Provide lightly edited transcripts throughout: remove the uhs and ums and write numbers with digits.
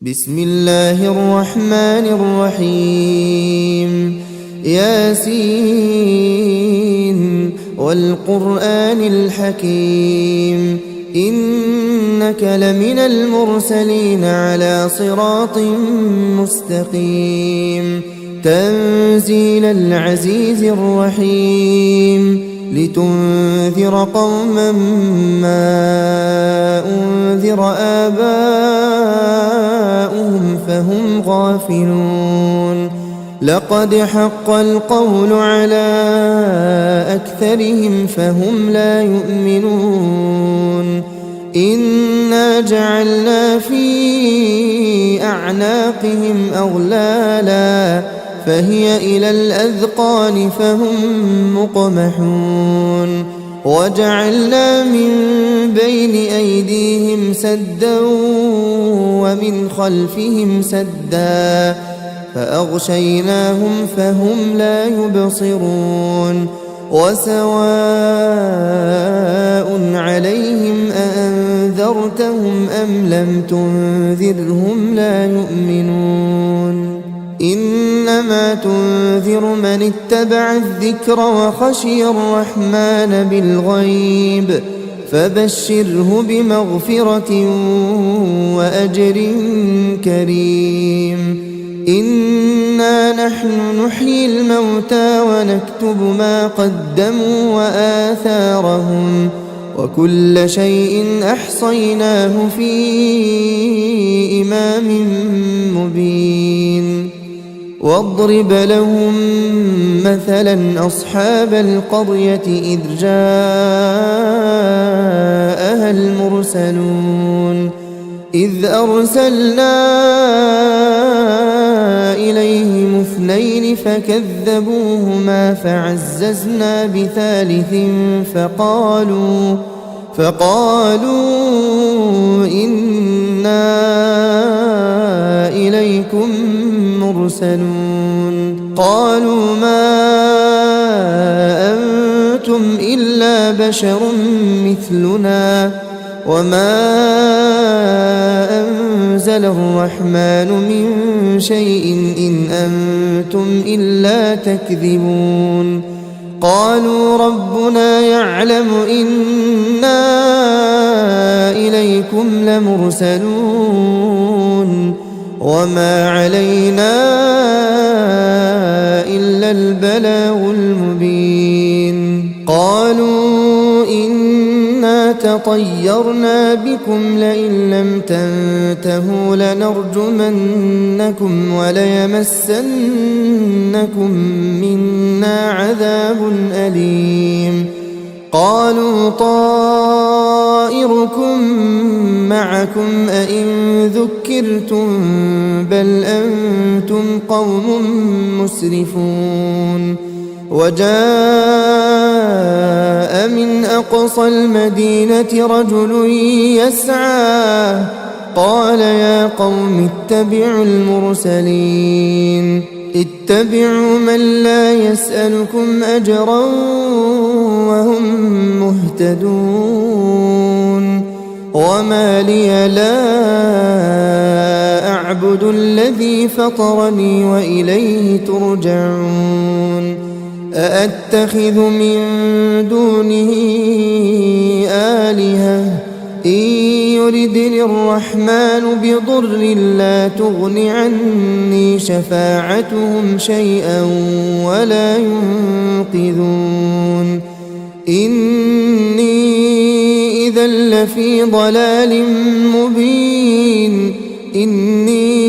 بسم الله الرحمن الرحيم ياسين والقرآن الحكيم إنك لمن المرسلين على صراط مستقيم تنزيل العزيز الرحيم لتنذر قوما ما أنذر آباؤهم فهم غافلون لقد حق القول على أكثرهم فهم لا يؤمنون إنا جعلنا في أعناقهم أغلالا فهي إلى الأذقان فهم مقمحون وجعلنا من بين أيديهم سدا ومن خلفهم سدا فأغشيناهم فهم لا يبصرون وسواء عليهم أأنذرتهم أم لم تنذرهم لا يؤمنون إنما تنذر من اتبع الذكر وخشي الرحمن بالغيب فبشره بمغفرة وأجر كريم إنا نحن نحيي الموتى ونكتب ما قدموا وآثارهم وكل شيء أحصيناه في إمام مبين واضرب لهم مثلا أصحاب القرية إذ جاءها المرسلون إذ أرسلنا إليهم اثنين فكذبوهما فعززنا بثالث فقالوا إنا إليكم مرسلون قالوا ما أنتم إلا بشر مثلنا وما أنزل الرحمن من شيء إن أنتم إلا تكذبون قالوا ربنا يعلم إنا إليكم لمرسلون وما علينا إلا البلاغ المبين قالوا إنا تطيرنا بكم لئن لم تنتهوا لنرجمنكم وليمسنكم منا عذاب أليم قالوا طائركم معكم أئن ذكرتم بل أنتم قوم مسرفون وجاء من أقصى المدينة رجل يسعى قال يا قوم اتبعوا المرسلين اتبعوا من لا يسألكم أجرا وهم مهتدون وما لي لا أعبد الذي فطرني وإليه ترجعون أأتخذ من دونه آلهة إن يردني الرحمن بضر لا تغن عني شفاعتهم شيئا ولا ينقذون إني إذا لفي ضلال مبين إني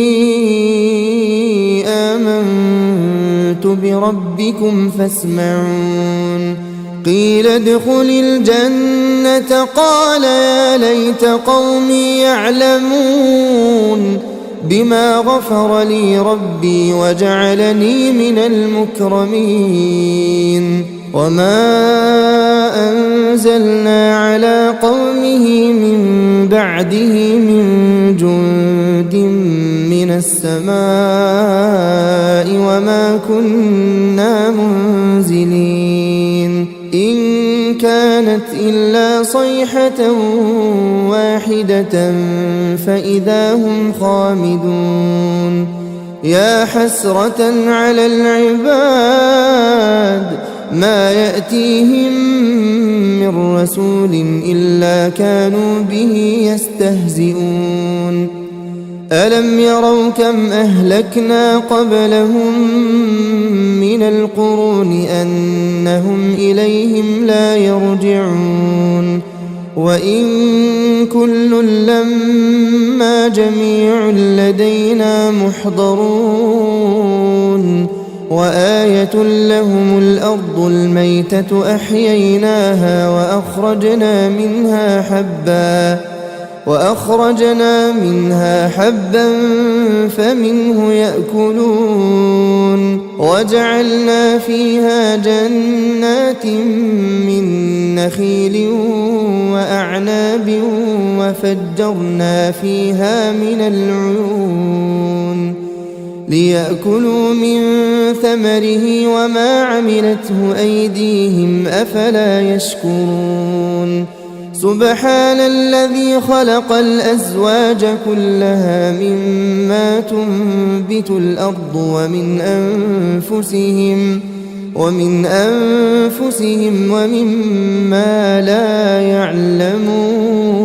آمنت بربكم فاسمعون قيل ادخل الجنة قال يا ليت قومي يعلمون بما غفر لي ربي وجعلني من المكرمين وما أنزلنا على قومه من بعده من جند من السماء وما كنا منزلين إن كان كانت إلا صيحة واحدة فإذا هم خامدون يا حسرة على العباد ما يأتيهم من رسول إلا كانوا به يستهزئون ألم يروا كم أهلكنا قبلهم من القرون أنهم إليهم لا يرجعون وإن كل لما جميع لدينا محضرون وآية لهم الأرض الميتة أحييناها وأخرجنا منها حبا فمنه يأكلون وجعلنا فيها جنات من نخيل وأعناب وفجرنا فيها من العيون ليأكلوا من ثمره وما عملته أيديهم أفلا يشكرون سبحان الذي خلق الأزواج كلها مما تنبت الأرض ومن أنفسهم ومما لا يعلمون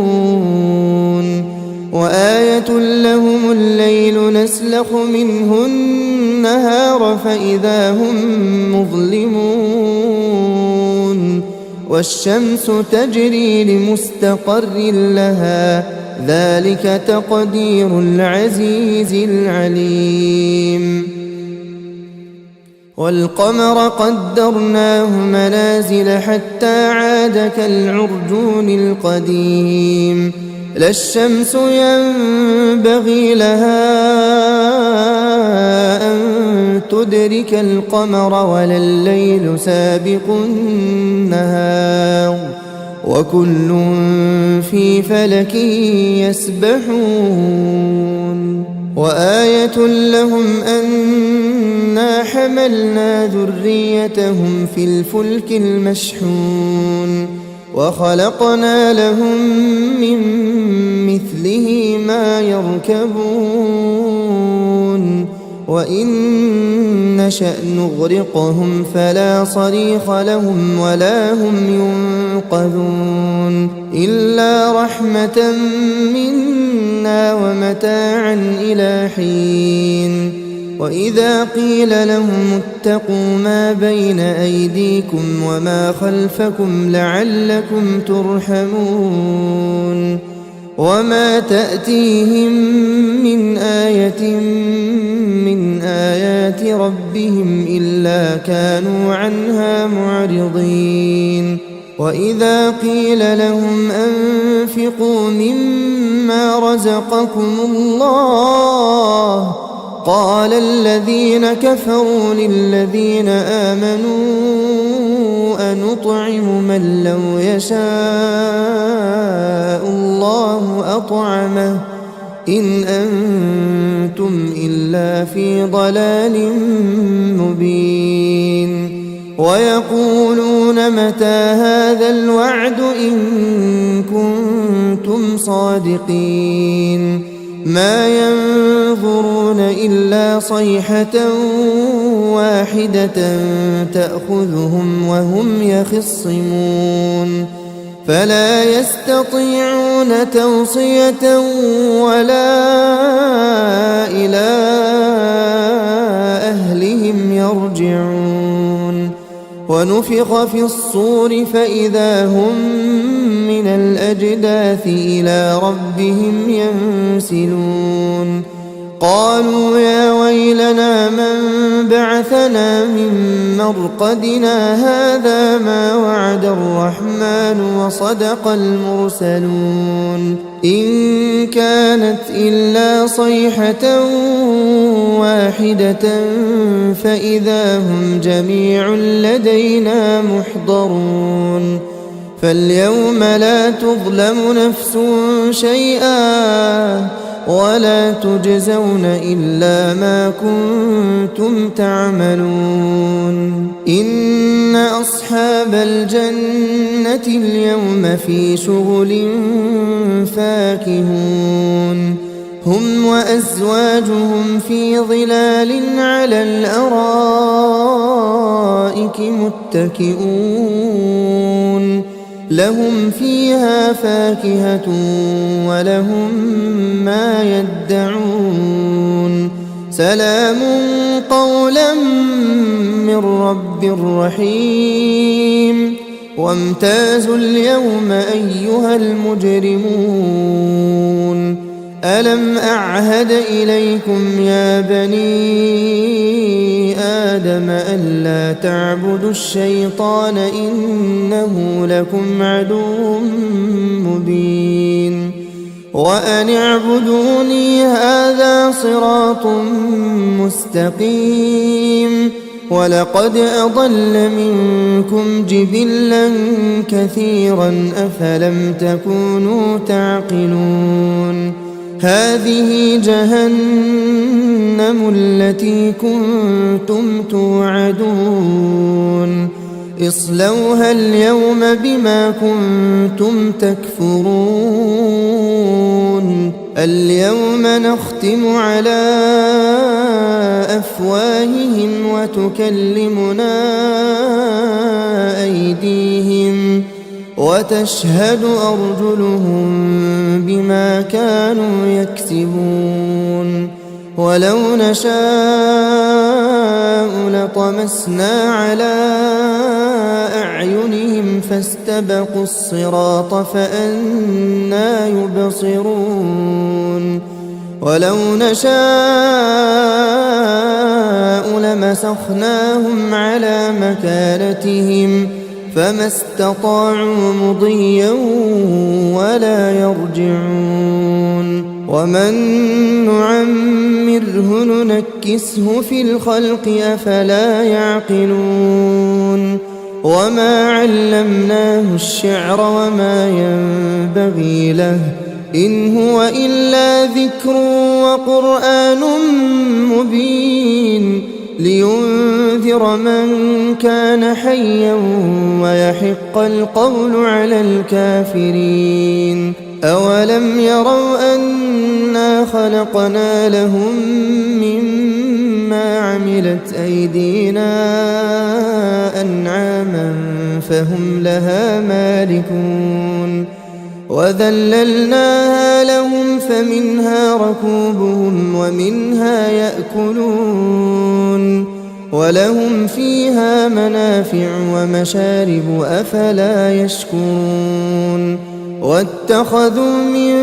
وآية لهم الليل نسلخ منه النهار فإذا هم مظلمون والشمس تجري لمستقر لها ذلك تقدير العزيز العليم والقمر قدرناه منازل حتى عاد كالعرجون القديم لا الشمس ينبغي لها أن تدرك القمر ولا الليل سابق النهار وكل في فلك يسبحون وآية لهم أنا حملنا ذريتهم في الفلك المشحون وخلقنا لهم من مثله ما يركبون وإن نشأ نغرقهم فلا صريخ لهم ولا هم ينقذون إلا رحمة منا ومتاعا إلى حين وإذا قيل لهم اتقوا ما بين أيديكم وما خلفكم لعلكم ترحمون وما تأتيهم من آية من آيات ربهم إلا كانوا عنها معرضين وإذا قيل لهم أنفقوا مما رزقكم الله قال الذين كفروا للذين آمنوا أنطعم من لو يشاء الله أطعمه إن أنتم إلا في ضلال مبين ويقولون متى هذا الوعد إن كنتم صادقين ما ينظرون إلا صيحة واحدة تأخذهم وهم يخصمون فلا يستطيعون توصية ولا إلى أهلهم يرجعون ونفخ في الصور فإذا هم من الأجداث إلى ربهم ينسلون قالوا يا ويلنا من بعثنا من مرقدنا هذا ما وعد الرحمن وصدق المرسلون إن كانت إلا صيحة واحدة فإذا هم جميع لدينا محضرون فاليوم لا تظلم نفس شيئا ولا تجزون إلا ما كنتم تعملون إن أصحاب الجنة اليوم في شغل فاكهون هم وأزواجهم في ظلال على الأرائك متكئون لهم فيها فاكهة ولهم ما يدعون سلام قولا من رب رحيم وامتازوا اليوم أيها المجرمون ألم أعهد إليكم يا بني آدم ألا تعبدوا الشيطان إنه لكم عدو مبين وأن اعبدوني هذا صراط مستقيم ولقد أضل منكم جبلا كثيرا أفلم تكونوا تعقلون هذه جهنم التي كنتم توعدون اصلوها اليوم بما كنتم تكفرون اليوم نختم على أفواههم وتكلمنا أيديهم وتشهد أرجلهم بما كانوا يكسبون ولو نشاء لطمسنا على أعينهم فاستبقوا الصراط فأنى يبصرون ولو نشاء لمسخناهم على مكانتهم فما استطاعوا مضيا ولا يرجعون ومن نعمره ننكسه في الخلق أفلا يعقلون وما علمناه الشعر وما ينبغي له إن هو إلا ذكر وقرآن مبين لينذر من كان حيا ويحق القول على الكافرين أولم يروا أنا خلقنا لهم مما عملت أيدينا أنعاما فهم لها مالكون وذللناها لهم فمنها ركوبهم ومنها يأكلون ولهم فيها منافع ومشارب أفلا يشكرون واتخذوا من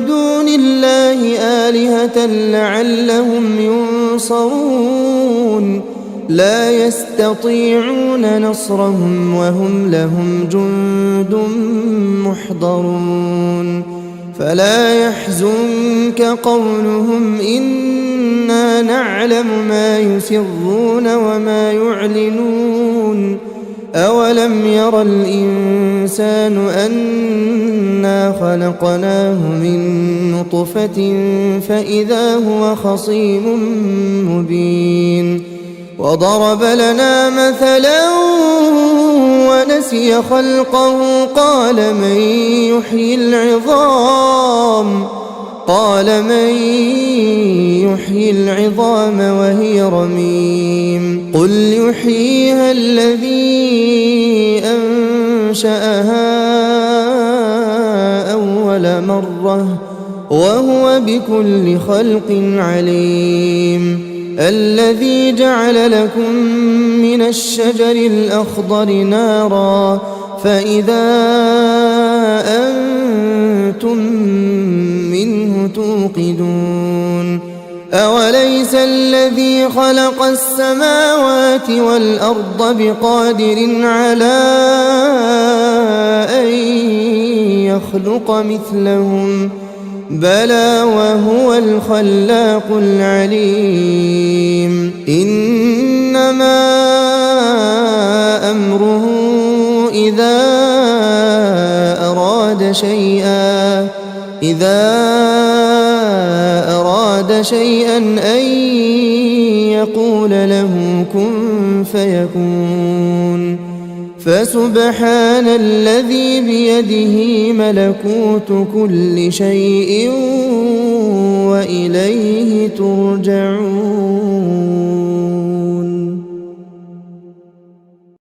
دون الله آلهة لعلهم ينصرون لا يستطيعون نصرهم وهم لهم جند محضرون فلا يحزنك قولهم إنا نعلم ما يسرون وما يعلنون أولم ير الإنسان أنا خلقناه من نطفة فإذا هو خصيم مبين وضرب لنا مثلا ونسي خلقه قال من يحيي العظام وهي رميم قل يحييها الذي أنشأها أول مرة وهو بكل خلق عليم الذي جعل لكم من الشجر الأخضر نارا فإذا أنتم منه توقدون أوليس الذي خلق السماوات والأرض بقادر على أن يخلق مثلهم بلى وهو الخلاق العليم إنما أمره إذا أراد شيئا أن يقول له كن فيكون فسبحان الذي بيده ملكوت كل شيء وإليه ترجعون